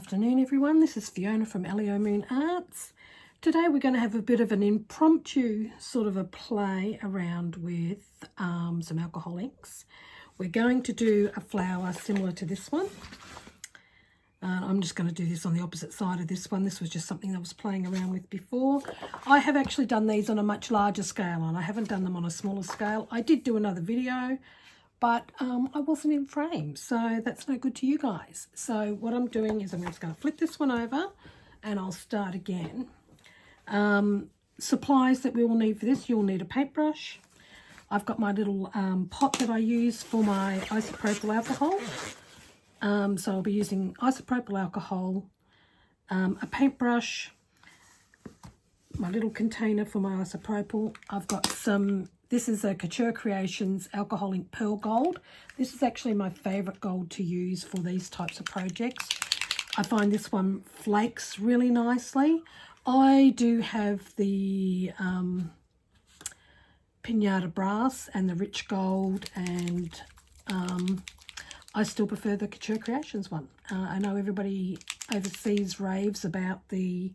afternoon, everyone. This is Fiona from Leo Moon Arts. Today we're going to have a bit of an impromptu sort of a play around with some alcohol inks. We're going to do a flower similar to this one. I'm just going to do this on the opposite side of this one. This was just something I was playing around with before. I have actually done these on a much larger scale, and I haven't done them on a smaller scale. I did do another video, but I wasn't in frame, so that's no good to you guys. So what I'm doing is I'm just going to flip this one over and I'll start again. Supplies that we will need for this: you'll need a paintbrush. I've got my little pot that I use for my isopropyl alcohol. So I'll be using isopropyl alcohol, a paintbrush, my little container for my isopropyl. I've got some, this is a Couture Creations alcohol ink pearl gold. This is actually my favourite gold to use for these types of projects. I find this one flakes really nicely. I do have the Pinata Brass and the rich gold, and I still prefer the Couture Creations one. I know everybody overseas raves about the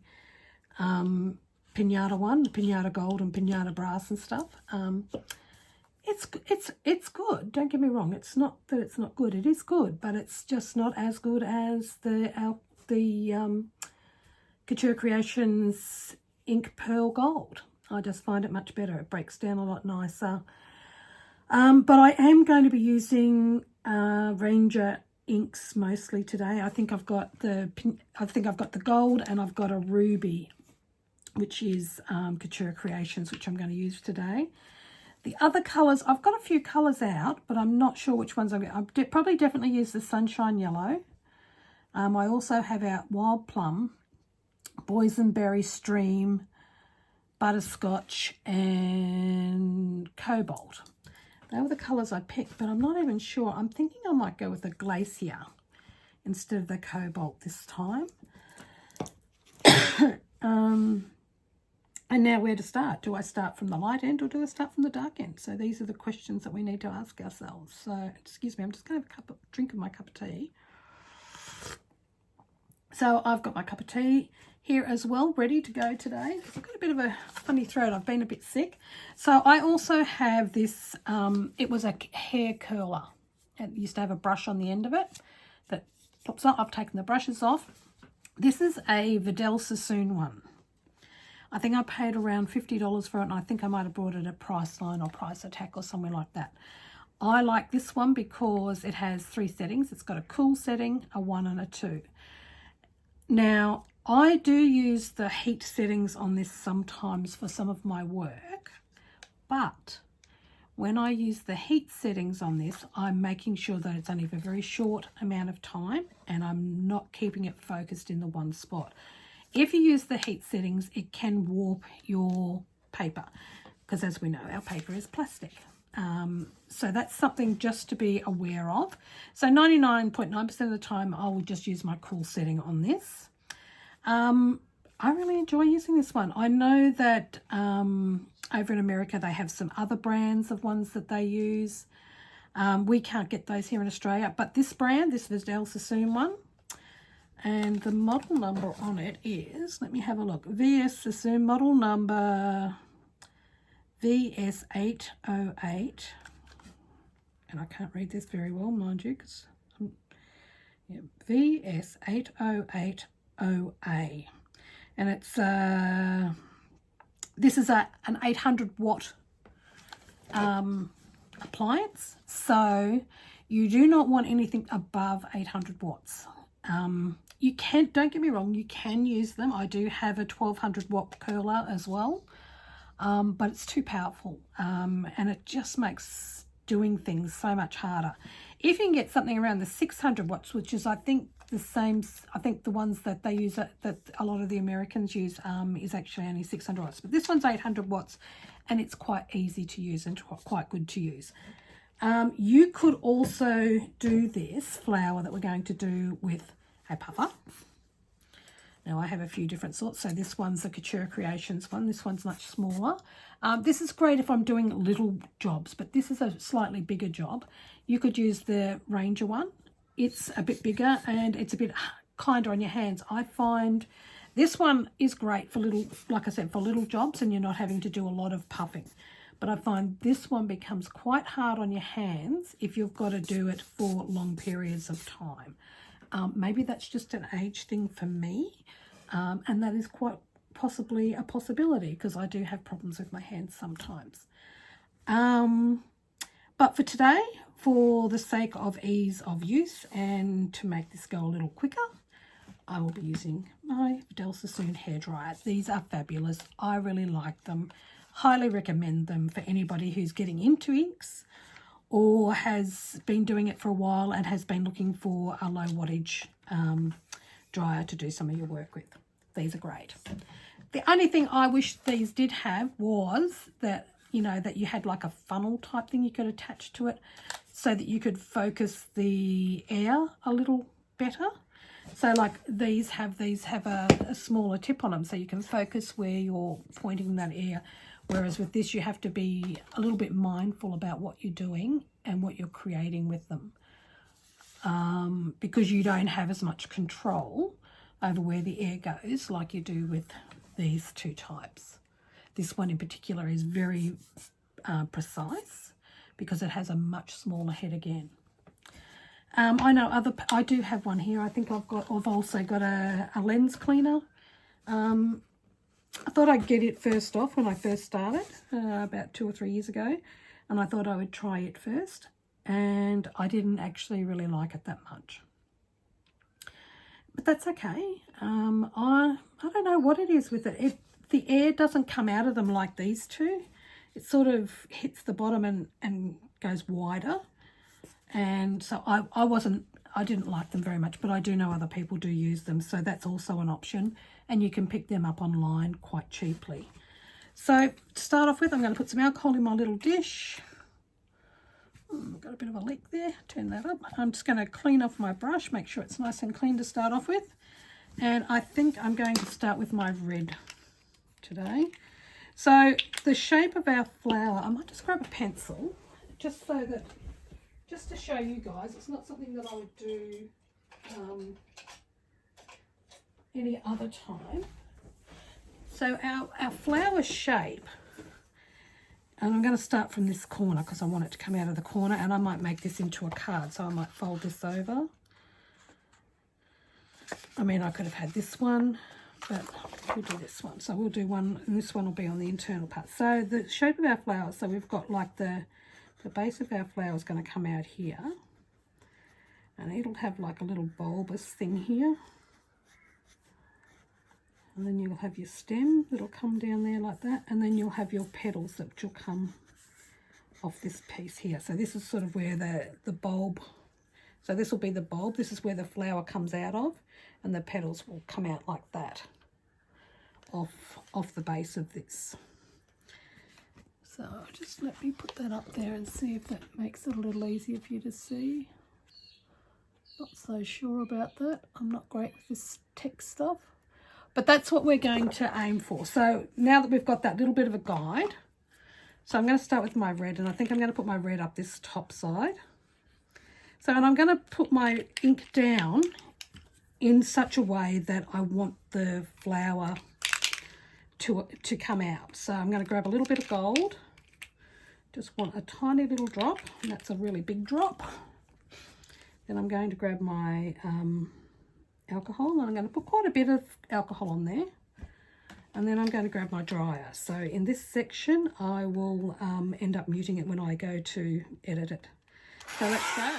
Pinata one, the Pinata Gold and Pinata Brass and stuff. It's good. Don't get me wrong. It's not that it's not good. It is good, but it's just not as good as the Couture Creations Ink Pearl Gold. I just find it much better. It breaks down a lot nicer. But I am going to be using Ranger inks mostly today. I think I've got the gold, and I've got a ruby, which is Couture Creations, which I'm going to use today. The other colours, I've got a few colours out, but I'm not sure which ones I'm going to. I'll probably definitely use the Sunshine Yellow. I also have out Wild Plum, Boysenberry Stream, Butterscotch, and Cobalt. They were the colours I picked, but I'm not even sure. I'm thinking I might go with the Glacier instead of the Cobalt this time. And now where to start? Do I start from the light end or do I start from the dark end? So these are the questions that we need to ask ourselves. So, excuse me, I'm just going to have a drink of my cup of tea. So I've got my cup of tea here as well, ready to go today. I've got a bit of a funny throat. I've been a bit sick. So I also have this, it was a hair curler. It used to have a brush on the end of it that pops up. I've taken the brushes off. This is a Vidal Sassoon one. I think I paid around $50 for it, and I think I might have bought it at Priceline or Price Attack or somewhere like that. I like this one because it has 3 settings. It's got a cool setting, a 1 and a 2. Now, I do use the heat settings on this sometimes for some of my work, but when I use the heat settings on this, I'm making sure that it's only for a very short amount of time, and I'm not keeping it focused in the one spot. If you use the heat settings, it can warp your paper, because as we know, our paper is plastic. So that's something just to be aware of. So 99.9% of the time, I will just use my cool setting on this. I really enjoy using this one. I know that over in America, they have some other brands of ones that they use. We can't get those here in Australia, but this brand, this Vidal Sassoon one, and the model number on it is, let me have a look, VS Sassoon model number VS808, and I can't read this very well, mind you, because yeah, VS8080A, and it's this is an 800 watt appliance, so you do not want anything above 800 watts. You can, don't get me wrong, you can use them. I do have a 1200 watt curler as well, but it's too powerful, and it just makes doing things so much harder. If you can get something around the 600 watts, which is I think the same, I think the ones that they use, that a lot of the Americans use, is actually only 600 watts, but this one's 800 watts, and it's quite easy to use and quite good to use. You could also do this flower that we're going to do with a puffer. Now I have a few different sorts. So this one's the Couture Creations one. This one's much smaller. This is great if I'm doing little jobs, but this is a slightly bigger job. You could use the Ranger one. It's a bit bigger and it's a bit kinder on your hands. I find this one is great for little, like I said, for little jobs and you're not having to do a lot of puffing. But I find this one becomes quite hard on your hands if you've got to do it for long periods of time. Maybe that's just an age thing for me, and that is quite possibly a possibility because I do have problems with my hands sometimes. But for today, for the sake of ease of use and to make this go a little quicker, I will be using my Vidal Sassoon hairdryer. These are fabulous. I really like them. Highly recommend them for anybody who's getting into inks or has been doing it for a while and has been looking for a low wattage dryer to do some of your work with. These are great. The only thing I wish these did have was that, you know, that you had like a funnel type thing you could attach to it so that you could focus the air a little better. So like these have a smaller tip on them so you can focus where you're pointing that air. Whereas with this, you have to be a little bit mindful about what you're doing and what you're creating with them, because you don't have as much control over where the air goes like you do with these two types. This one in particular is very precise because it has a much smaller head again. I know I do have one here. I think I've also got a lens cleaner. I thought I'd get it first off when I first started about 2 or 3 years ago, and I thought I would try it first, and I didn't actually really like it that much. But that's okay. I don't know what it is with it. The air doesn't come out of them like these two. It sort of hits the bottom and goes wider, and so I didn't like them very much, but I do know other people do use them, so that's also an option, and you can pick them up online quite cheaply. So to start off with, I'm going to put some alcohol in my little dish. Got a bit of a leak there, turn that up. I'm just going to clean off my brush, make sure it's nice and clean to start off with, and I think I'm going to start with my red today. So the shape of our flower, I might just grab a pencil just to show you guys. It's not something that I would do any other time. So our flower shape, and I'm going to start from this corner because I want it to come out of the corner, and I might make this into a card, so I might fold this over. I mean, I could have had this one, but we'll do this one. So we'll do one, and this one will be on the internal part. So the shape of our flower, so we've got like the base of our flower is going to come out here, and it'll have like a little bulbous thing here, and then you'll have your stem that'll come down there like that, and then you'll have your petals that will come off this piece here. So this is sort of where the bulb, so this will be the bulb, this is where the flower comes out of, and the petals will come out like that off the base of this. So just let me put that up there and see if that makes it a little easier for you to see. Not so sure about that. I'm not great with this tech stuff. But that's what we're going to aim for. So now that we've got that little bit of a guide, so I'm going to start with my red, and I think I'm going to put my red up this top side. So, and I'm going to put my ink down in such a way that I want the flower to come out. So I'm going to grab a little bit of gold, just want a tiny little drop, and that's a really big drop. Then I'm going to grab my alcohol, and I'm going to put quite a bit of alcohol on there, and then I'm going to grab my dryer. So in this section I will end up muting it when I go to edit it. So let's go.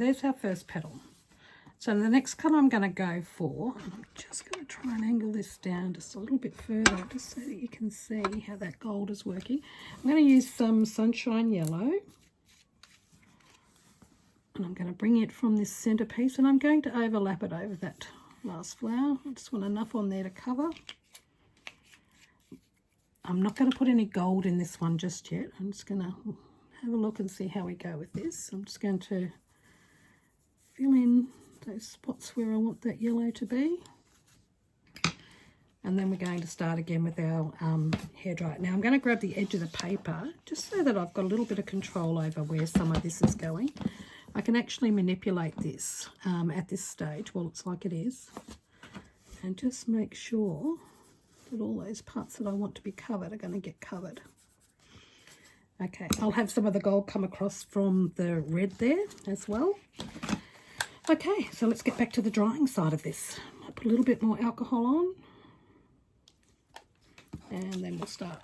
there's our first petal. So the next colour I'm going to go for, I'm just going to try and angle this down just a little bit further, just so that you can see how that gold is working. I'm going to use some Sunshine Yellow. And I'm going to bring it from this centerpiece, and I'm going to overlap it over that last flower. I just want enough on there to cover. I'm not going to put any gold in this one just yet. I'm just going to have a look and see how we go with this. I'm just going to fill in those spots where I want that yellow to be. And then we're going to start again with our hairdryer. Now I'm going to grab the edge of the paper just so that I've got a little bit of control over where some of this is going. I can actually manipulate this at this stage while it's like it is, and just make sure that all those parts that I want to be covered are going to get covered. Okay, I'll have some of the gold come across from the red there as well. Okay, so let's get back to the drying side of this. I'll put a little bit more alcohol on, and then we'll start.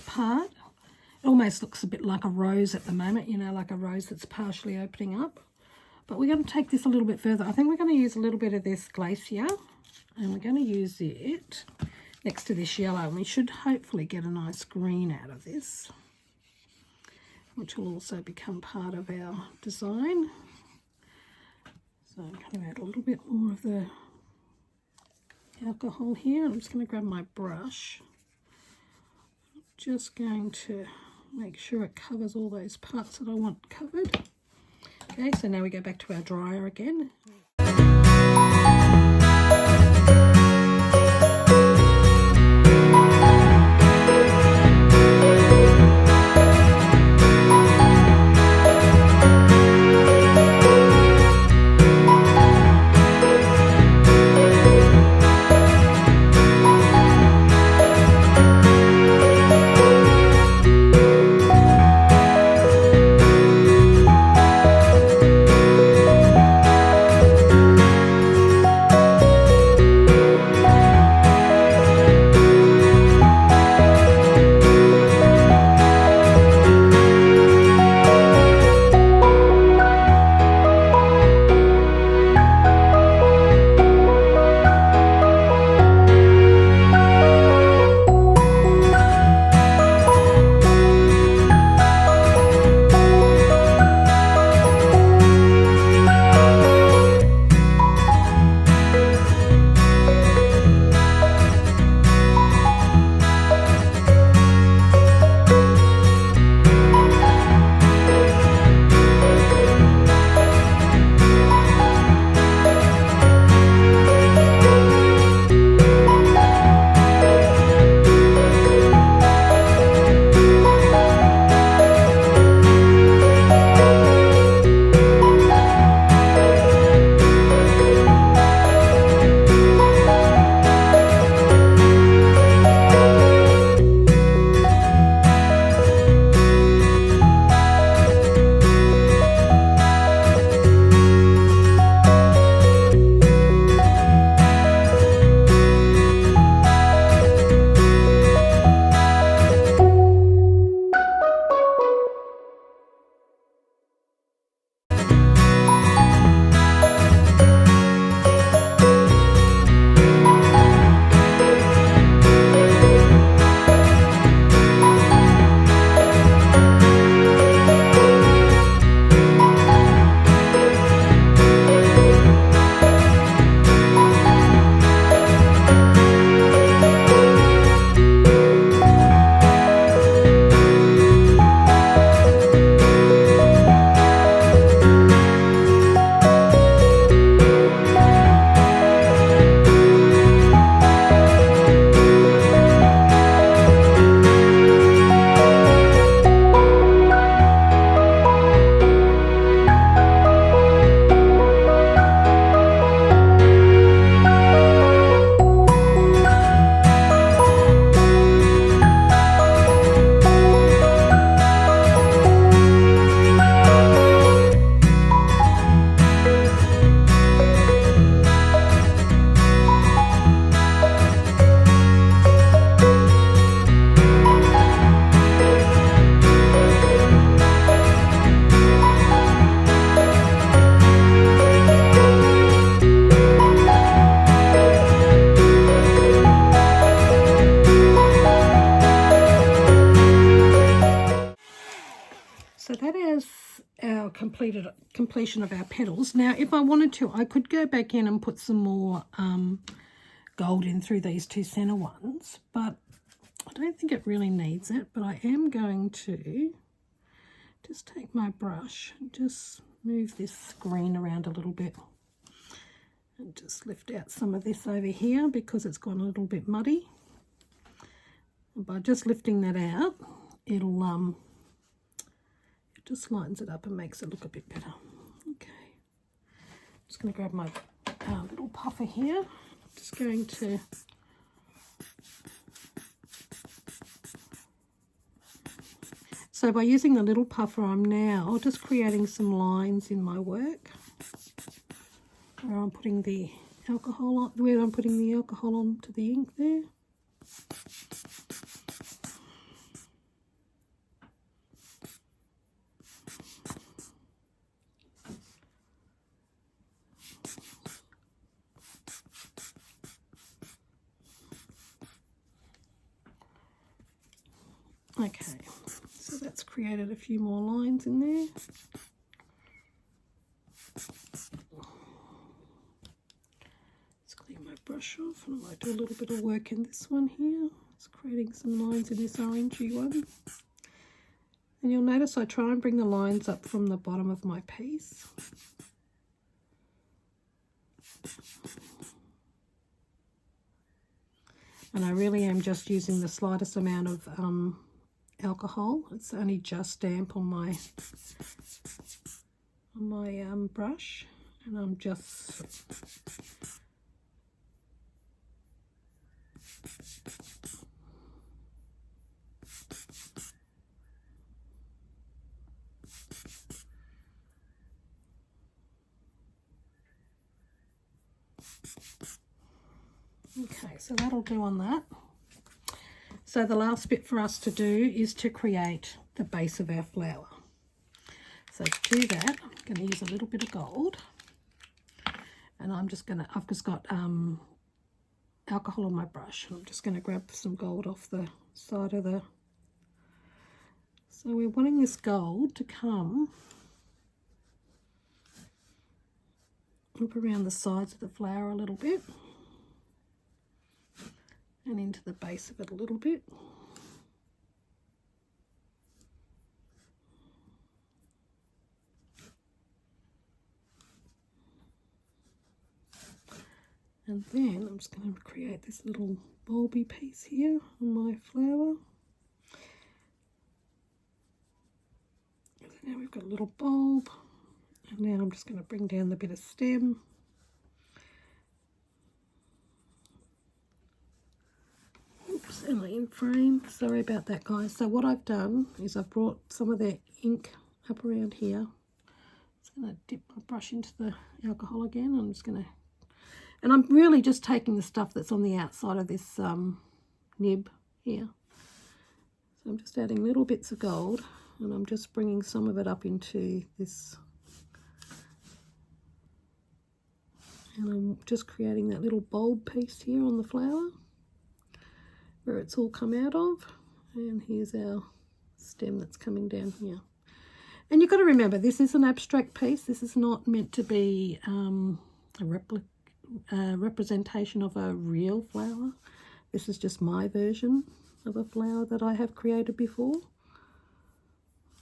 Part, it almost looks a bit like a rose at the moment, you know, like a rose that's partially opening up. But we're going to take this a little bit further. I think we're going to use a little bit of this Glacier, and we're going to use it next to this yellow, and we should hopefully get a nice green out of this, which will also become part of our design. So I'm going to add a little bit more of the alcohol here. I'm just going to grab my brush. Just going to make sure it covers all those parts that I want covered. Okay, so now we go back to our dryer again. completion of our petals. Now, if I wanted to, I could go back in and put some more gold in through these two center ones, but I don't think it really needs it. But I am going to just take my brush and just move this green around a little bit and just lift out some of this over here because it's gone a little bit muddy. And by just lifting that out, it just lightens it up and makes it look a bit better. Okay, I'm just going to grab my little puffer here. Just going to so by using the little puffer, I'm now just creating some lines in my work where I'm putting the alcohol on, where I'm putting the alcohol onto the ink there. Okay, so that's created a few more lines in there. Let's clean my brush off, and I might do a little bit of work in this one here. Just creating some lines in this orangey one. And you'll notice I try and bring the lines up from the bottom of my piece. And I really am just using the slightest amount of alcohol. It's only just damp on my brush, and I'm just okay, so that'll do on that. So the last bit for us to do is to create the base of our flower. So to do that, I'm going to use a little bit of gold, and I've just got alcohol on my brush, and I'm just going to grab some gold off the side of the, so we're wanting this gold to come up around the sides of the flower a little bit, and into the base of it a little bit. And then I'm just going to create this little bulby piece here on my flower. So now we've got a little bulb, and now I'm just going to bring down the bit of stem. Oops, am I in frame? Sorry about that, guys. So what I've done is I've brought some of the ink up around here. Just going to dip my brush into the alcohol again. I'm just going to, and I'm really just taking the stuff that's on the outside of this nib here. So I'm just adding little bits of gold, and I'm just bringing some of it up into this, and I'm just creating that little bulb piece here on the flower where it's all come out of. And here's our stem that's coming down here. And you've got to remember, this is an abstract piece. This is not meant to be a representation of a real flower. This is just my version of a flower that I have created before.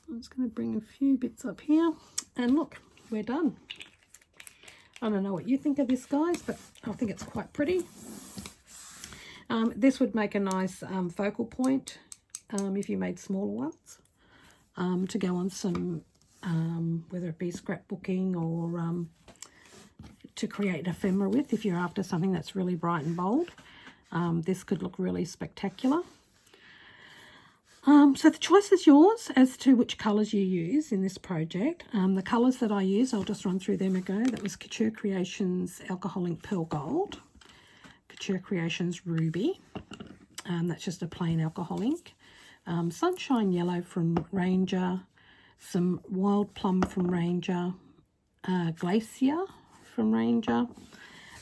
I'm just going to bring a few bits up here, and look, we're done. I don't know what you think of this, guys, but I think it's quite pretty. This would make a nice focal point if you made smaller ones to go on some, whether it be scrapbooking or to create an ephemera with. If you're after something that's really bright and bold, this could look really spectacular. So the choice is yours as to which colours you use in this project. The colours that I use, I'll just run through them again. That was Couture Creations Alcohol Ink Pearl Gold, Couture Creations Ruby, that's just a plain alcohol ink, Sunshine Yellow from Ranger, some Wild Plum from Ranger, Glacier from Ranger,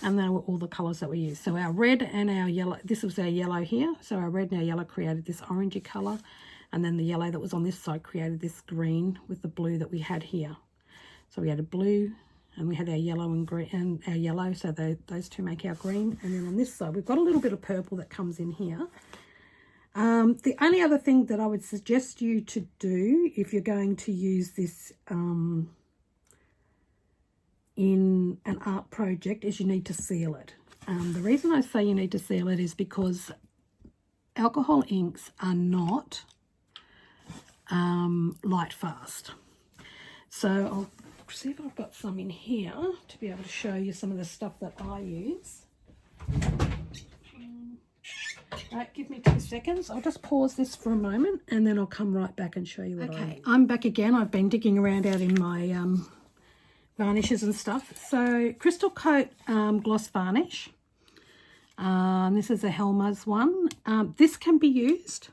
and they were all the colours that we used. So our red and our yellow, this was our yellow here, so our red and our yellow created this orangey colour, and then the yellow that was on this side created this green with the blue that we had here. So we had a blue, and we had our yellow and green, and our yellow, so those two make our green. And then on this side, we've got a little bit of purple that comes in here. The only other thing that I would suggest you to do if you're going to use this in an art project is you need to seal it. The reason I say you need to seal it is because alcohol inks are not light fast. So I'll see if I've got some in here to be able to show you some of the stuff that I use. Right, give me 2 seconds. I'll just pause this for a moment and then I'll come right back and show you what I use. I'm back again. I've been digging around out in my varnishes and stuff. So Crystal Coat Gloss Varnish. This is a Helmer's one. This can be used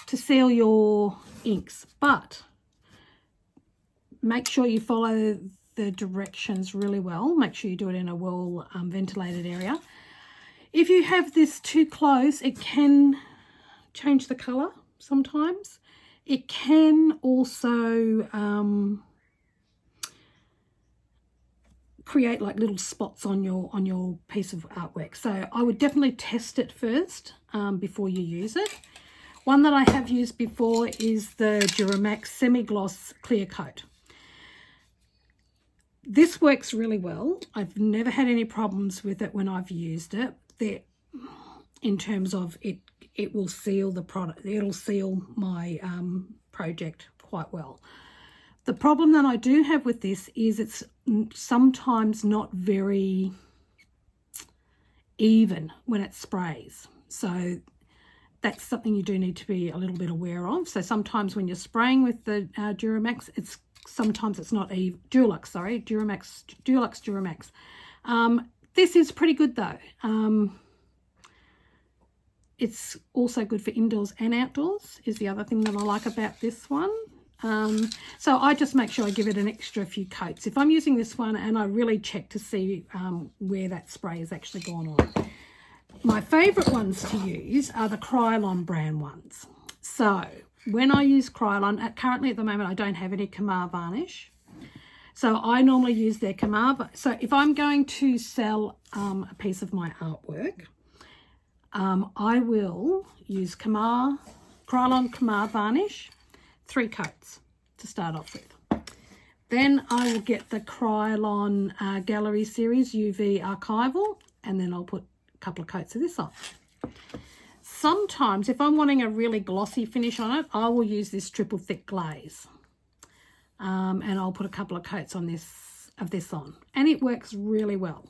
to seal your inks, but make sure you follow the directions really well. Make sure you do it in a well ventilated area. If you have this too close, it can change the colour sometimes. It can also create like little spots on your piece of artwork. So I would definitely test it first before you use it. One that I have used before is the Duramax Semi-Gloss Clear Coat. This works really well. I've never had any problems with it when I've used it. In terms of it will seal the product. It'll seal my project quite well. The problem that I do have with this is it's sometimes not very even when it sprays. So that's something you do need to be a little bit aware of. So sometimes when you're spraying with the Duramax, sometimes it's not even. Dulux, sorry, Duramax. This is pretty good though. It's also good for indoors and outdoors is the other thing that I like about this one. So I just make sure I give it an extra few coats. If I'm using this one, and I really check to see where that spray has actually gone on. My favourite ones to use are the Krylon brand ones. So when I use Krylon, currently at the moment I don't have any Couture varnish. So I normally use their Couture. So if I'm going to sell a piece of my artwork, I will use Krylon Couture varnish, 3 coats to start off with. Then I will get the Krylon Gallery Series UV Archival, and then I'll put a couple of coats of this on. Sometimes if I'm wanting a really glossy finish on it, I will use this triple thick glaze. And I'll put a couple of coats on this on, and it works really well.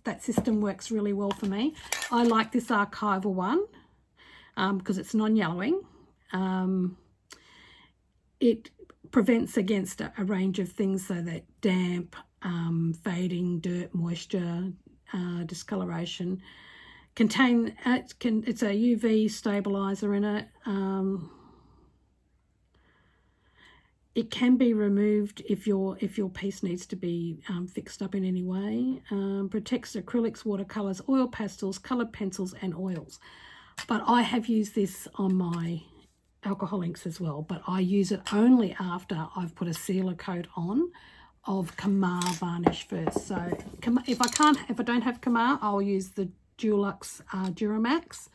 That system works really well for me. I like this archival one because it's non-yellowing. It prevents against a range of things, so that damp, fading, dirt, moisture, discoloration. It's a UV stabilizer in it. It can be removed if your piece needs to be fixed up in any way. Protects acrylics, watercolours, oil pastels, coloured pencils and oils. But I have used this on my alcohol inks as well, but I use it only after I've put a sealer coat on of Couture varnish first. So if I don't have Couture, I'll use the Dulux Duramax.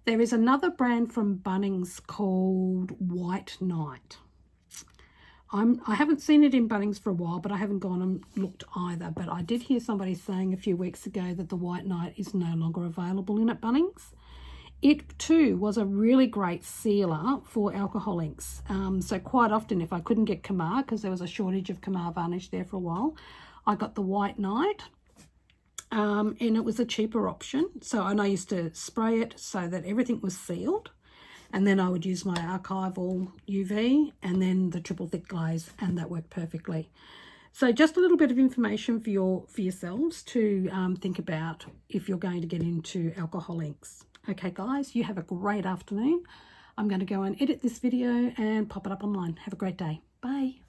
There is another brand from Bunnings called White Knight. I haven't seen it in Bunnings for a while, but I haven't gone and looked either. But I did hear somebody saying a few weeks ago that the White Knight is no longer available in at Bunnings. It too was a really great sealer for alcohol inks. So quite often if I couldn't get Couture, because there was a shortage of Couture varnish there for a while, I got the White Knight. And it was a cheaper option. And I used to spray it so that everything was sealed. And then I would use my archival UV and then the triple thick glaze, and that worked perfectly. So just a little bit of information for yourselves to think about if you're going to get into alcohol inks. Okay guys, you have a great afternoon. I'm going to go and edit this video and pop it up online. Have a great day. Bye.